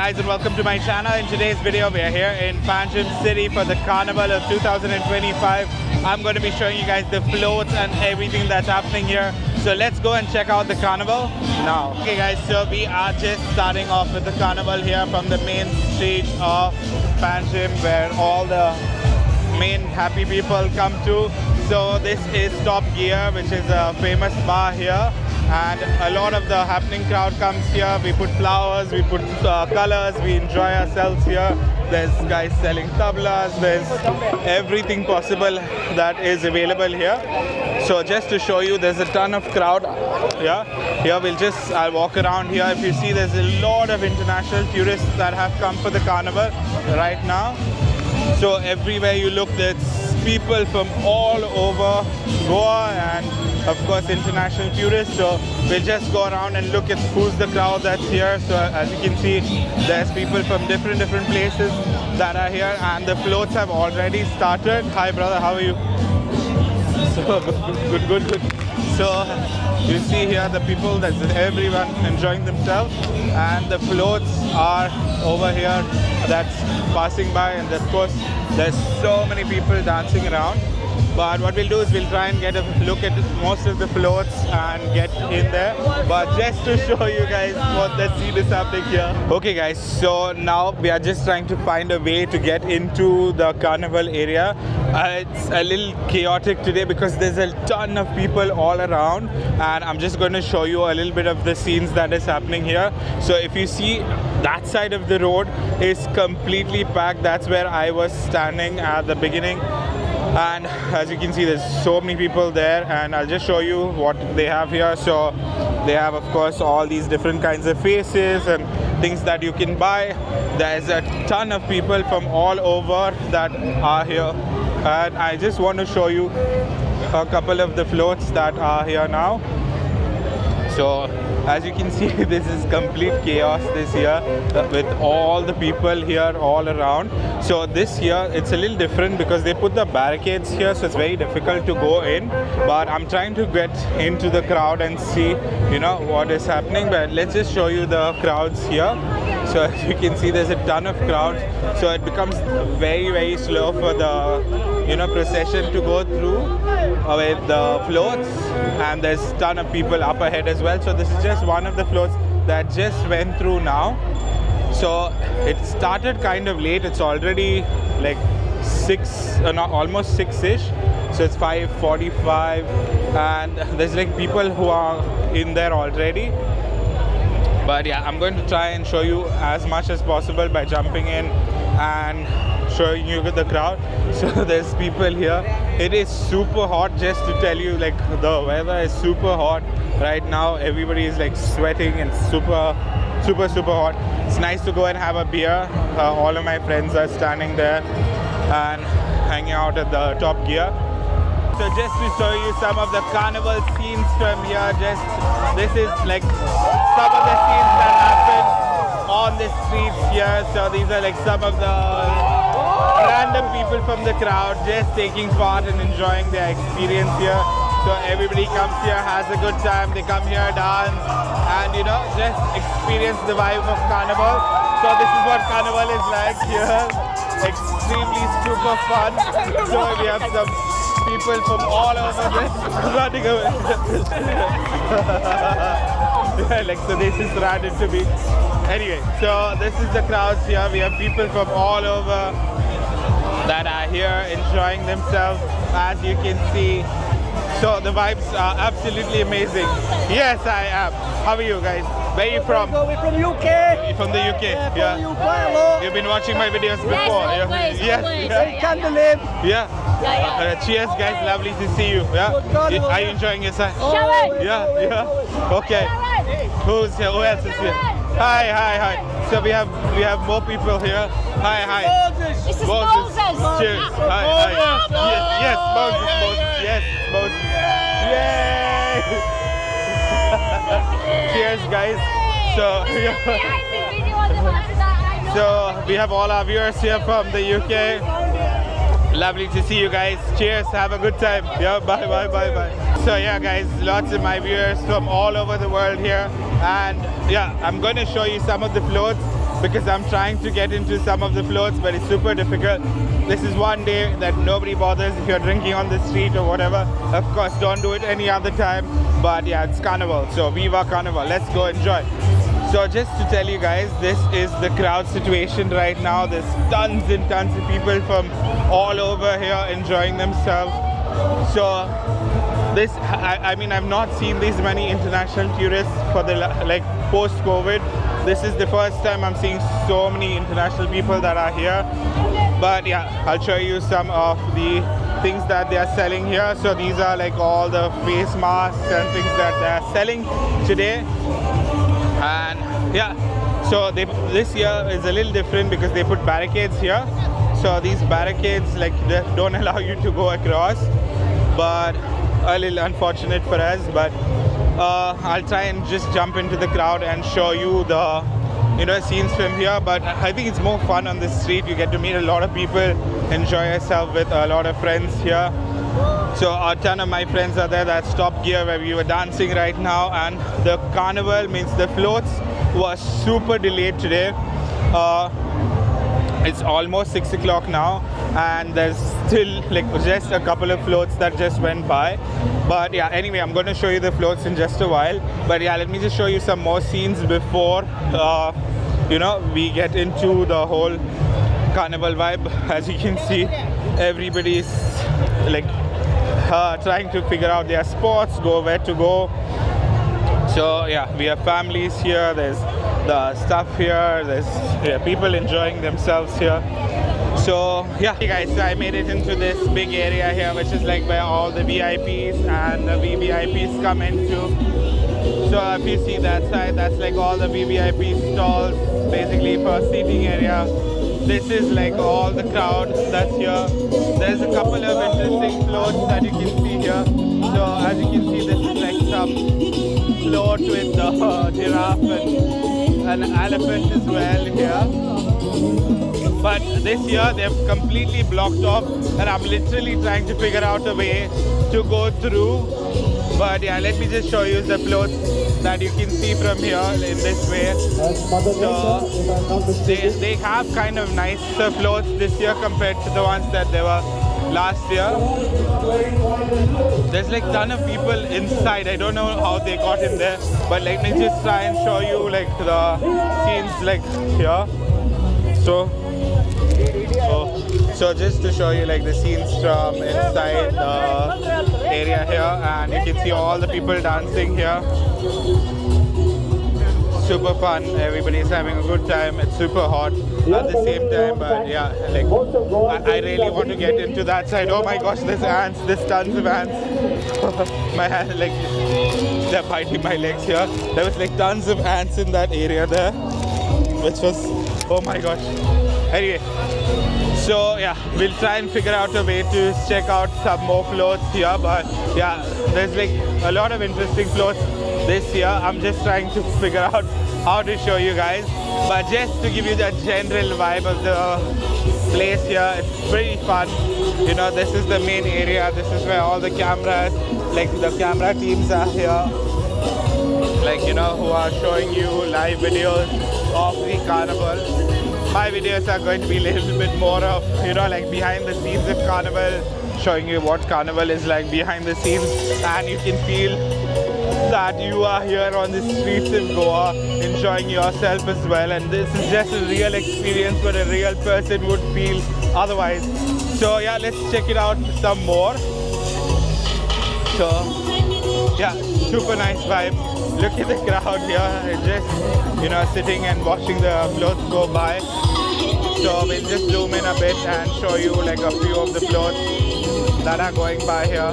guys, and welcome to my channel. In today's video we are here in Panjim City for the Carnival of 2025. I'm going to be showing you guys the floats and everything that's happening here. So let's go and check out the carnival now. Okay guys, so we are just starting off with the carnival here from the main street of Panjim, where all the main happy people come to. So this is Top Gear, which is a famous bar here, and a lot of the happening crowd comes here. We put flowers, we put colors, we enjoy ourselves here. There's guys selling tablas, there's everything possible that is available here. So just to show you, there's a ton of crowd here. Here I'll walk around here. If you see, there's a lot of international tourists that have come for the carnival right now. So everywhere you look, there's people from all over Goa and of course international tourists. So we'll just go around and look at who's the crowd that's here. So as you can see, there's people from different places that are here, and the floats have already started. Hi brother, how are you? So good. So you see here the people, that's everyone enjoying themselves, and the floats are over here that's passing by, and of course there's so many people dancing around. But what we'll do is we'll try and get a look at most of the floats and get in there. But just to show you guys what the scene is happening here. Okay guys, so now we are just trying to find a way to get into the carnival area. It's a little chaotic today because there's a ton of people all around, and I'm just going to show you a little bit of the scenes that is happening here. So if you see, that side of the road is completely packed. That's where I was standing at the beginning. And as you can see, there's so many people there, and I'll just show you what they have here. So they have of course all these different kinds of faces and things that you can buy. There's a ton of people from all over that are here, and I just want to show you a couple of the floats that are here now. So as you can see, this is complete chaos this year with all the people here all around. So this year it's a little different because they put the barricades here, so it's very difficult to go in. But I'm trying to get into the crowd and see, you know, what is happening. But let's just show you the crowds here. So as you can see, there's a ton of crowds. So it becomes very slow for the, you know, procession to go through with the floats, and there's a ton of people up ahead as well. So this is just one of the floats that just went through now. So it started kind of late. It's already like almost 6-ish. So it's 5:45, and there's like people who are in there already. But yeah, I'm going to try and show you as much as possible by jumping in and showing you the crowd. So there's people here. It is super hot, just to tell you, like the weather is super hot right now. Everybody is like sweating and super hot. It's nice to go and have a beer. All of my friends are standing there and hanging out at the Top Gear. So just to show you some of the carnival scenes from here, this is like some of the scenes that happen on the streets here. So these are like some of the random people from the crowd just taking part and enjoying their experience here. So everybody comes here, has a good time. They come here, dance, and you know, just experience the vibe of carnival. So this is what carnival is like here. Extremely super fun. So we have some people from all over this running away. Like, so this is random to me. Anyway, so this is the crowds here. We have people from all over that are here enjoying themselves, as you can see. So the vibes are absolutely amazing. Yes, I am. How are you guys? Where are you from? We're from UK. You're from the UK? Yeah. From UK a lot. You've been watching my videos before? Always. Candle. Yeah. Cheers guys, lovely to see you. Yeah. Are you enjoying yourself? Sharon. Yeah. Okay. Who else is here? Hi. So we have more people here. Hi. This is Moses. Cheers. Hi. Yes, Moses. Yes, Moses. Yay! Cheers, guys. So we have all our viewers here from the UK. Lovely to see you guys. Cheers. Have a good time. Yeah. Bye. So yeah, guys, lots of my viewers from all over the world here, and yeah, I'm going to show you some of the floats. because I'm trying to get into some of the floats, but it's super difficult. This is one day that nobody bothers if you're drinking on the street or whatever. Of course, don't do it any other time. But yeah, it's Carnival, so Viva Carnival. Let's go enjoy. So just to tell you guys, this is the crowd situation right now. There's tons and tons of people from all over here enjoying themselves. So this, I mean, I've not seen these many international tourists for the like post-COVID. This is the first time I'm seeing so many international people that are here. But yeah, I'll show you some of the things that they are selling here. So these are like all the face masks and things that they are selling today. And yeah, so this year is a little different because they put barricades here. So these barricades like they don't allow you to go across, but a little unfortunate for us. But I'll try and just jump into the crowd and show you the scenes from here. But I think it's more fun on the street. You get to meet a lot of people, enjoy yourself with a lot of friends here. So a ton of my friends are there. That's Top Gear where we were dancing right now. And the carnival means the floats was super delayed today. It's almost 6 o'clock now, and there's still like just a couple of floats that just went by. But yeah, anyway, I'm going to show you the floats in just a while. But yeah, let me just show you some more scenes before we get into the whole carnival vibe. As you can see, everybody's like trying to figure out their spots, where to go. So yeah, we have families here, there's the stuff here, there's people enjoying themselves here. So yeah, hey guys, so I made it into this big area here, which is like where all the VIPs and the VVIPs come into. So if you see that side, that's like all the VVIP stalls, basically for seating area. This is like all the crowd that's here. There's a couple of interesting floats that you can see here. So as you can see, this is like some float with the giraffe and an elephant as well here. But this year they've completely blocked off, and I'm literally trying to figure out a way to go through. But yeah, let me just show you the floats that you can see from here in this way. So they have kind of nicer floats this year compared to the ones that they were last year. There's like a ton of people inside. I don't know how they got in there, but let me just try and show you like the scenes like here. So just to show you like the scenes from inside the area here, and you can see all the people dancing here. Super fun, everybody's having a good time. It's super hot at the same time, but yeah, like I really want to get into that side. Oh my gosh, there's ants, there's tons of ants. My hand, like they're biting my legs here. There was like tons of ants in that area there, which was, oh my gosh. Anyway, so yeah, we'll try and figure out a way to check out some more floats here. But yeah, there's like a lot of interesting floats this year. I'm just trying to figure out how to show you guys. But just to give you the general vibe of the place here, it's pretty fun. This is the main area. This is where all the cameras, like the camera teams are here. Like, who are showing you live videos of the carnival. My videos are going to be a little bit more of, like behind the scenes of Carnival, showing you what Carnival is like behind the scenes, and you can feel that you are here on the streets of Goa, enjoying yourself as well, and this is just a real experience what a real person would feel otherwise. So yeah, let's check it out some more. So yeah, super nice vibe. Look at the crowd here, just sitting and watching the floats go by. So we'll just zoom in a bit and show you like a few of the floats that are going by here.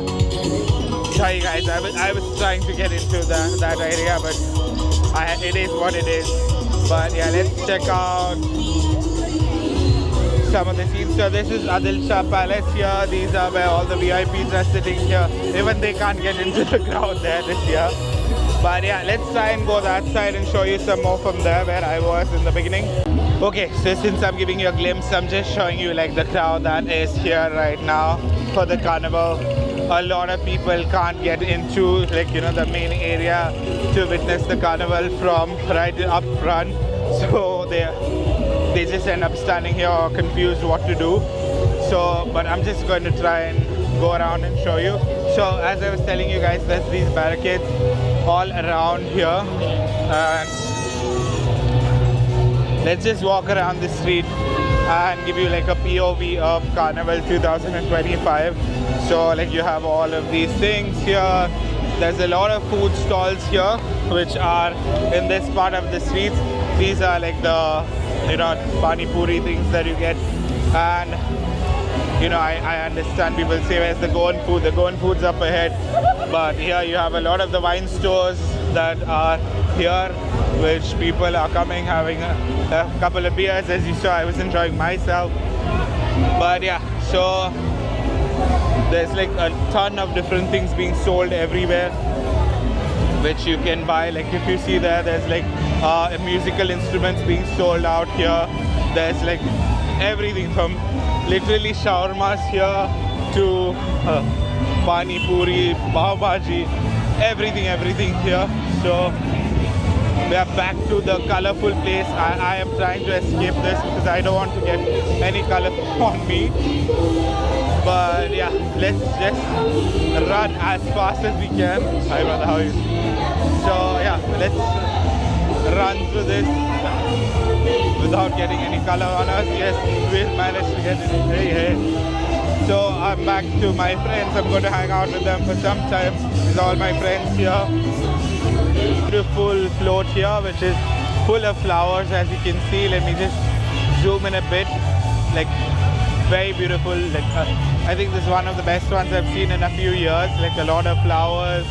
Sorry guys, I was trying to get into that area, but it is what it is. But yeah, let's check out some of the scenes. So this is Adil Shah Palace here. These are where all the VIPs are sitting here. Even they can't get into the crowd there this year. But yeah, let's try and go that side and show you some more from there where I was in the beginning. Okay, so since I'm giving you a glimpse, I'm just showing you like the crowd that is here right now for the carnival. A lot of people can't get into like the main area to witness the carnival from right up front. So they just end up standing here or confused what to do. So, but I'm just going to try and go around and show you. So as I was telling you guys, there's these barricades all around here, and let's just walk around the street and give you like a POV of Carnival 2025. So like you have all of these things here. There's a lot of food stalls here which are in this part of the streets. These are like the, you know, pani puri things that you get. And you know, I understand people say where's the Goan food? The Goan food's up ahead. But here you have a lot of the wine stores that are here, which people are coming, having a couple of beers. As you saw, I was enjoying myself. But yeah, so there's like a ton of different things being sold everywhere, which you can buy. Like if you see there's like musical instruments being sold out here. There's like everything from literally shawarmas here to pani puri, pav bhaji, everything here. So we are back to the colorful place. I am trying to escape this because I don't want to get any color on me. But yeah, let's just run as fast as we can. Hi brother, how are you? So yeah, let's run through this without getting any color on us. Yes, we'll manage to get it. Hey. So I'm back to my friends. I'm going to hang out with them for some time. These are all my friends here. Beautiful float here, which is full of flowers, as you can see. Let me just zoom in a bit. Like very beautiful. Like I think this is one of the best ones I've seen in a few years. Like a lot of flowers,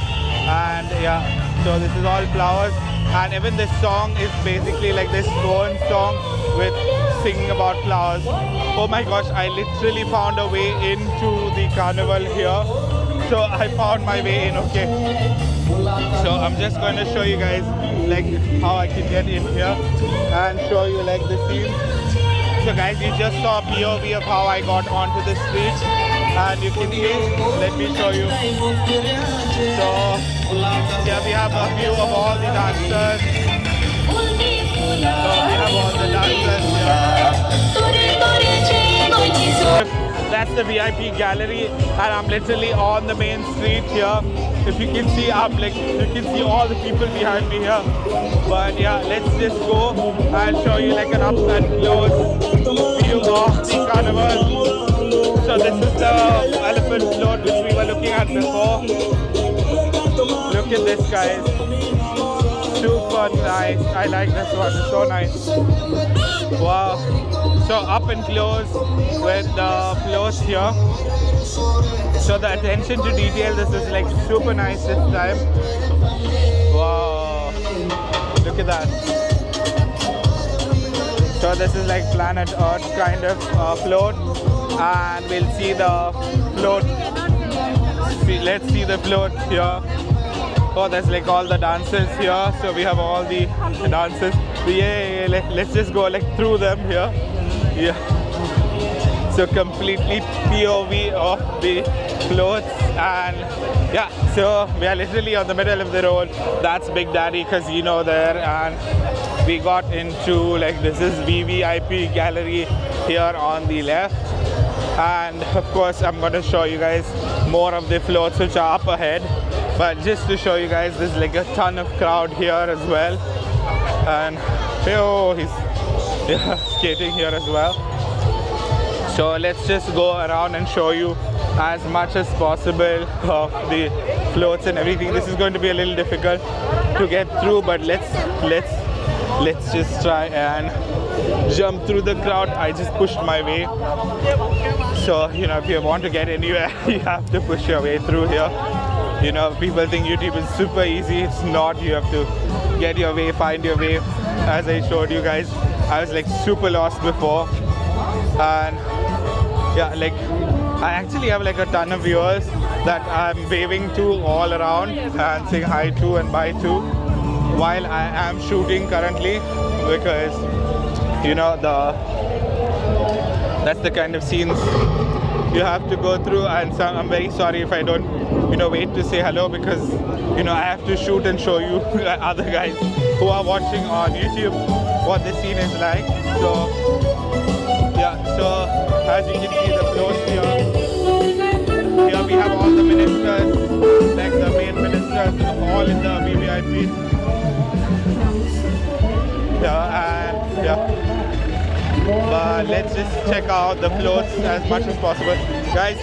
and yeah. So this is all flowers. And even this song is basically like this Goan song with singing about flowers. Oh my gosh, I literally found a way into the carnival here. So I found my way in, okay. So I'm just going to show you guys like how I can get in here and show you like the scene. So guys, you just saw a POV of how I got onto the street, and you can see, let me show you. So here we have a view of all the dancers. So we have all the dancers here. That's the VIP gallery, and I'm literally on the main street here. If you can see, I'm like, you can see all the people behind me here. But yeah, let's just go and show you like an up and close view of the carnival. So this is the elephant float which we were looking at before. Look at this, guys. Super nice. I like this one. It's so nice. Wow. So up and close with the floats here. So the attention to detail, this is like super nice this time. Wow. Look at that. So this is like Planet Earth kind of float. And we'll see the float. Let's see the float here. Oh, there's like all the dancers here. So we have all the dancers. Yeah, let's just go like through them here. Yeah. So completely POV of the floats, and yeah, so we are literally on the middle of the road. That's Big Daddy Casino there, and we got into like, this is VVIP gallery here on the left. And of course I'm going to show you guys more of the floats which are up ahead, but just to show you guys, there's like a ton of crowd here as well. And oh, he's skating here as well. So let's just go around and show you as much as possible of the floats and everything. This is going to be a little difficult to get through, but let's just try and jump through the crowd. I just pushed my way. So, you know, if you want to get anywhere, you have to push your way through here. You know, people think YouTube is super easy. It's not. You have to get your way, find your way. As I showed you guys, I was like super lost before. And yeah, like I actually have like a ton of viewers that I'm waving to all around and saying hi to and bye to while I am shooting currently, because you know that's the kind of scenes you have to go through. And so I'm very sorry if I don't, you know, wait to say hello, because you know I have to shoot and show you other guys who are watching on YouTube what the scene is like. So yeah, so as you can see the floats here. Here we have all the ministers, like the main ministers, all in the VVIP. Yeah, and yeah. But let's just check out the floats as much as possible. Guys,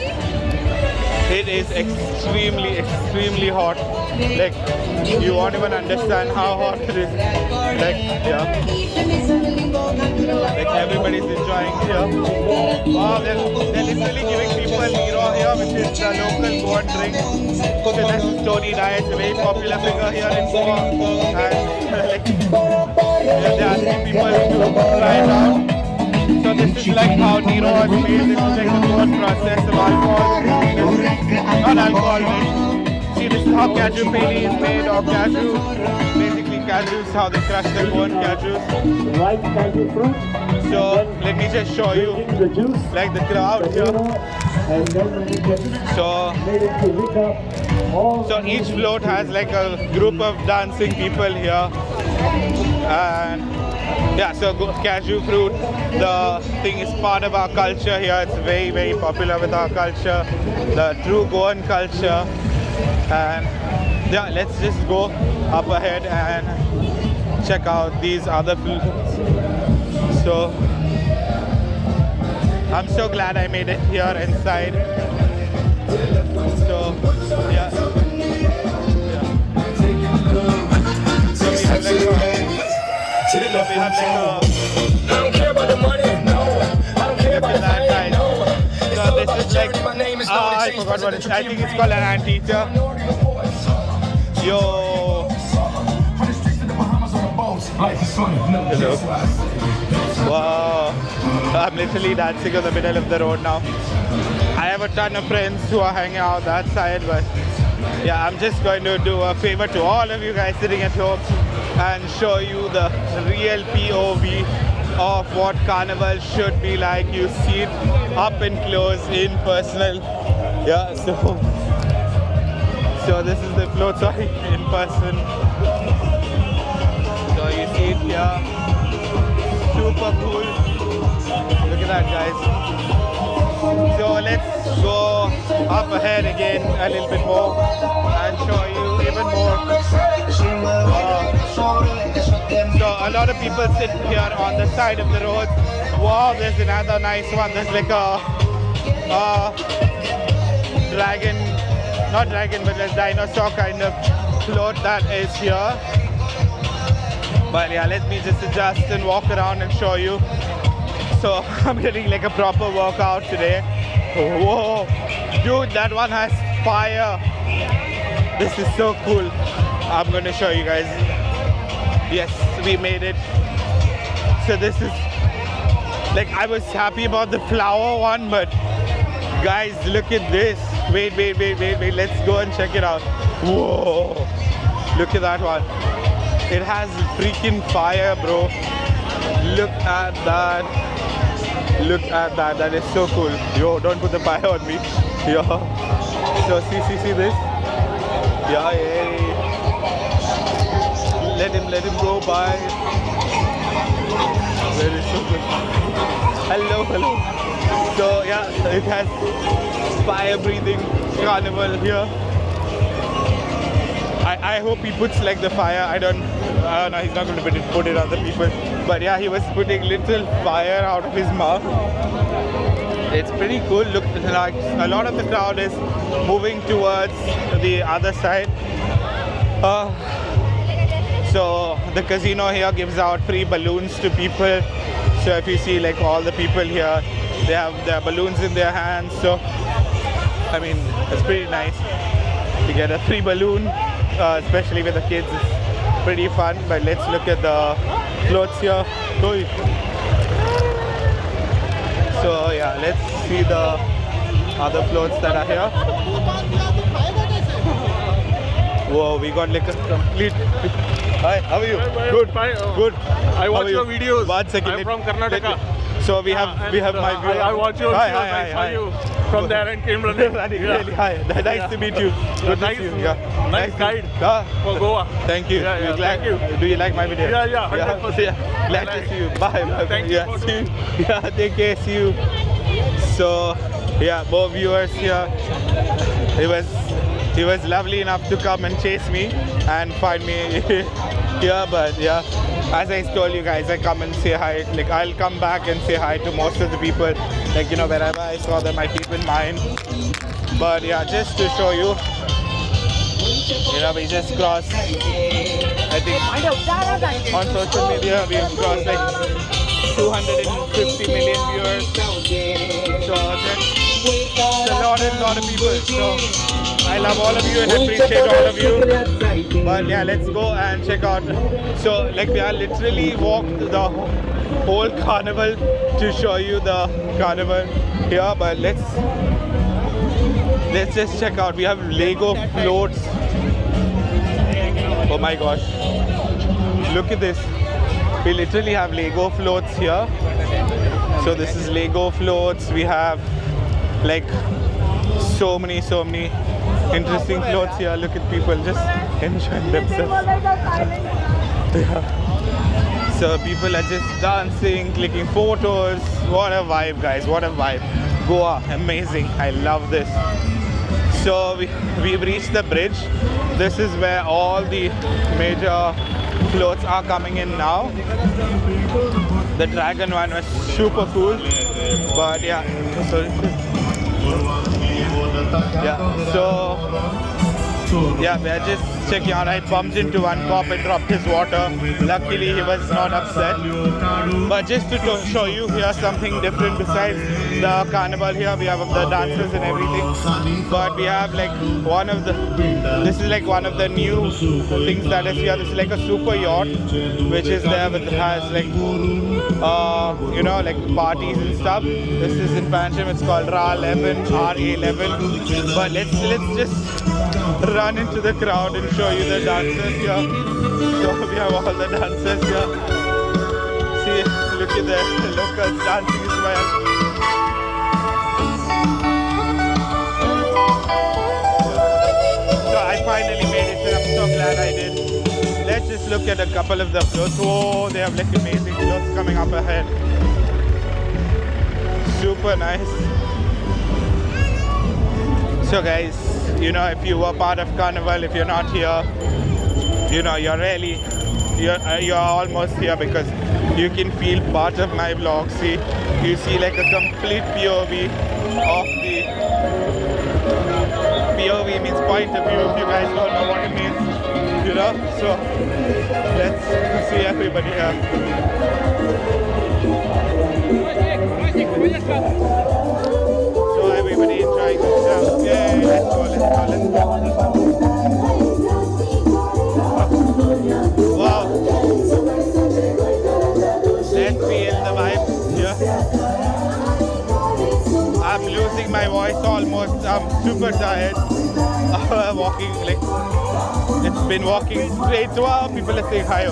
it is extremely hot. Like, you won't even understand how hot it is. Like, yeah. Like, everybody's enjoying here. Wow, they're literally giving people Nero here, which is the local Goan drink. So that's Tony Dice, a very popular figure here in Goa. And like, they're asking people to try it out. So this is like how Nero is made. This is like the Goan process of alcohol. Not alcohol, but see, this is how cashew peli is made, or cashew. Basically cashews, how they crush the Goan cashews. So let me just show you like the crowd here. So each float has like a group of dancing people here. And yeah, so cashew fruit, the thing is part of our culture here. It's very popular with our culture, the true Goan culture. And yeah, let's just go up ahead and check out these other floats. So I'm so glad I made it here inside. So yeah. So we have like I don't care about the money, no. I don't care about the fame, no. So this is like, I forgot what it is. I think it's called an anteater. Yo. Hello. Wow. I'm literally dancing in the middle of the road now. I have a ton of friends who are hanging out that side, but yeah, I'm just going to do a favor to all of you guys sitting at home and show you the real POV of what Carnival should be like. You see it up and close, in personal. Yeah, so this is the float, sorry, in person. So you see it here, super cool. Look at that, guys. So let's go up ahead again a little bit more and show you even more. So a lot of people sit here on the side of the road. Wow, there's another nice one. There's like a dragon, not dragon, but a dinosaur kind of float that is here. But yeah, let me just adjust and walk around and show you. So I'm getting like a proper workout today. Whoa, dude, that one has fire. This is so cool. I'm gonna show you guys. Yes, we made it. So this is like, I was happy about the flower one, but guys, look at this. Wait, let's go and check it out. Whoa, look at that one. It has freaking fire, bro. Look at that. Look at that. That is so cool. Yo, don't put the fire on me. Yo. So see this? Yeah. Let him go by. Very so good. Hello. So yeah, it has fire breathing carnival here. I hope he puts like the fire. I don't know, he's not going to put it on the people. But yeah, he was putting little fire out of his mouth. It's pretty cool. Look, like a lot of the crowd is moving towards the other side. So the casino here gives out free balloons to people. So if you see like all the people here, they have their balloons in their hands. So I mean, it's pretty nice. You get a free balloon, especially with the kids. It's pretty fun. But let's look at the floats here. So yeah, let's see the other floats that are here. Whoa, we got like a complete... Hi, how are you? Good. Fine. Good. I watch your videos. 1 second. I'm from Karnataka. So we have my viewer. I watch you. Hi, I saw hi. you from there and came running. Really, hi. Nice to meet you. Good to Nice, see you. Yeah. nice to- guide Ah, for Goa. Thank you. Yeah, You glad- thank you. Do you like my video? Yeah, 100%. Yeah. Glad to see you. Bye. Bye. Thank you yeah. for See you. Yeah. Take care. See you. So, yeah, more viewers here. He was lovely enough to come and chase me and find me here, but yeah. As I told you guys, I come and say hi. Like I'll come back and say hi to most of the people. Like wherever I saw them, I keep in mind. But yeah, just to show you, we just crossed. I think on social media we've crossed like 250 million viewers. So that's a lot of people. So I love all of you and appreciate all of you. But yeah, let's go and check out. So like we are literally walked the whole carnival to show you the carnival here. But let's just check out. We have Lego floats. Oh my gosh! Look at this. We literally have Lego floats here. So this is Lego floats. We have like so many interesting floats here. Look at people just enjoying themselves. Yeah. So people are just dancing, clicking photos. What a vibe, guys, what a vibe. Goa, amazing. I love this. So we've reached the bridge. This is where all the major floats are coming in now. The dragon one was super cool. But yeah, so we're just checking out. I bumped into one cop and dropped his water. Luckily he was not upset. But just to show you here something different besides the carnival here, we have the dancers and everything. But we have like this is like one of the new things that is here. This is like a super yacht which is there with has like like parties and stuff. This is in Pancham, it's called RA11. But let's just run into the crowd and show you the dancers here. So we have all the dancers here. See, look at the locals dancing as well. So I finally made it and I'm so glad I did. Let's just look at a couple of the floats. Oh, they have like amazing floats coming up ahead. Super nice. So guys, if you were part of Carnival, if you're not here, you're almost here because you can feel part of my vlog. See, you see like a complete POV of the POV means point of view. If you guys don't know what it means, So let's see everybody here. So everybody enjoying themselves. Yay, let's go. Wow. Let's feel the vibe here. I'm losing my voice almost. I'm super tired. Walking like it's been walking straight. Wow, people are saying hi.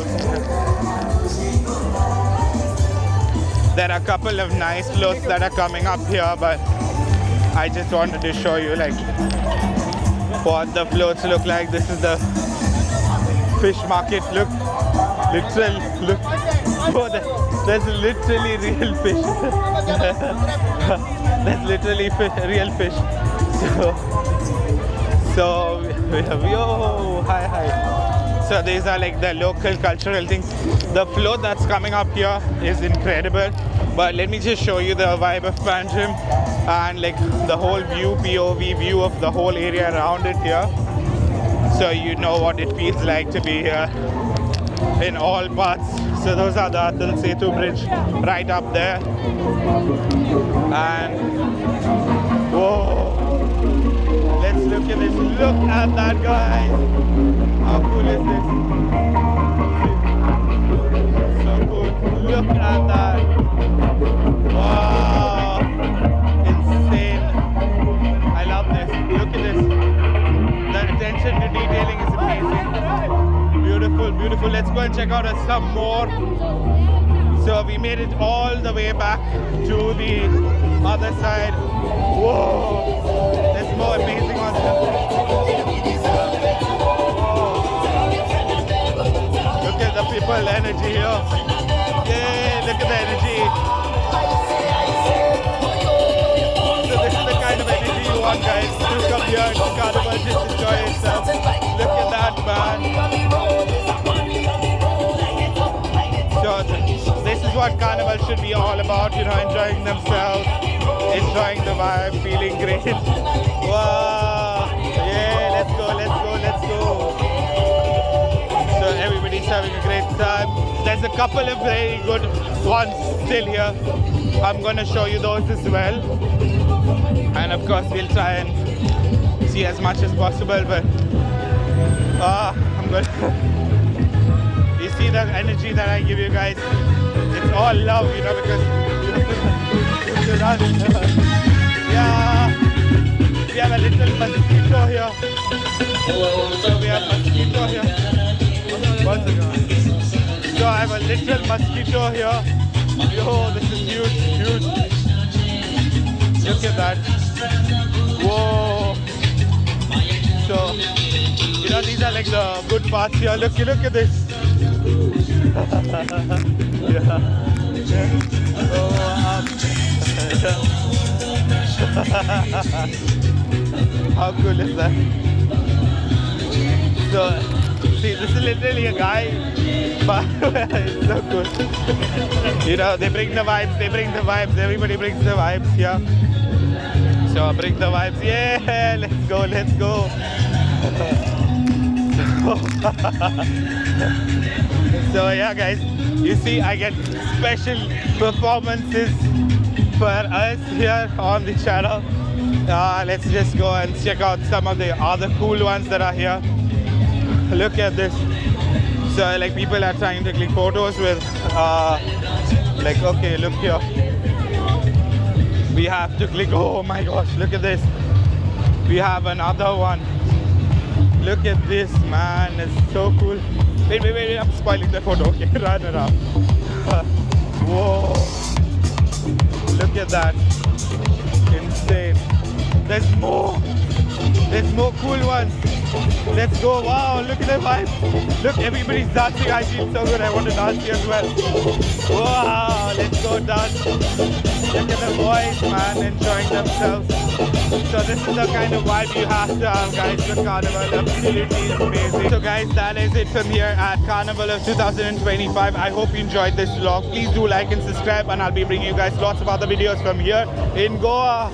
There are a couple of nice floats that are coming up here, but I just wanted to show you like what the floats look like. This is the fish market. Look, look. Oh, there's literally real fish. There's literally real fish. So we have hi. So these are like the local cultural things. The float that's coming up here is incredible. But let me just show you the vibe of Pancham and like the whole view, POV view of the whole area around it here. So you know what it feels like to be here in all parts. So those are the Atal Setu Bridge right up there. And whoa, let's look at this. Look at that, guys. How cool is this? So cool. Look at that. Wow. Insane. I love this. Look at this. The attention to detailing is amazing. Beautiful. Let's go and check out some So we made it all the way back to the other side. Whoa! There's more amazing ones here. Look at the people energy here. Yeah, look at the energy. So this is the kind of energy you want, guys, to come here to Carnival, just enjoy yourself. Look at that, man. So this is what Carnival should be all about, you know, enjoying themselves, enjoying the vibe, feeling great. Wow. Yeah, let's go, let's go, let's go. So everybody's having a great time. There's a couple of very good ones still here. I'm going to show you those as well. And of course we'll try and see as much as possible, but I'm going to... You see that energy that I give you guys? It's all love, you know, because you have to yeah. We have a little mosquito here. So we have mosquito here. One second. So I have a little mosquito here. Yo, this is huge, huge. Look at that. Whoa. So, you know, these are like the good parts here. Look at this. Yeah. How cool is that? So, see, this is literally a guy, but it's so cool. You know, they bring the vibes, everybody brings the vibes here. So, bring the vibes, yeah, let's go, let's go. So yeah, guys, you see, I get special performances for us here on the channel. Let's just go and check out some of the other cool ones that are here. Look at this. So like people are trying to click photos with like, okay, look here. We have to click, oh my gosh, look at this. We have another one. Look at this, man, it's so cool. Wait, I'm spoiling the photo. Okay, run around. Whoa. Look at that. Insane. There's more cool ones. Let's go. Wow, look at the vibe. Look, everybody's dancing. I feel so good. I want to dance here as well. Wow, let's go dance. Look at the boys, man, enjoying themselves. So this is the kind of vibe you have to have, guys, with Carnival. Absolutely amazing. So guys, that is it from here at Carnival of 2025. I hope you enjoyed this vlog. Please do like and subscribe, and I'll be bringing you guys lots of other videos from here in Goa.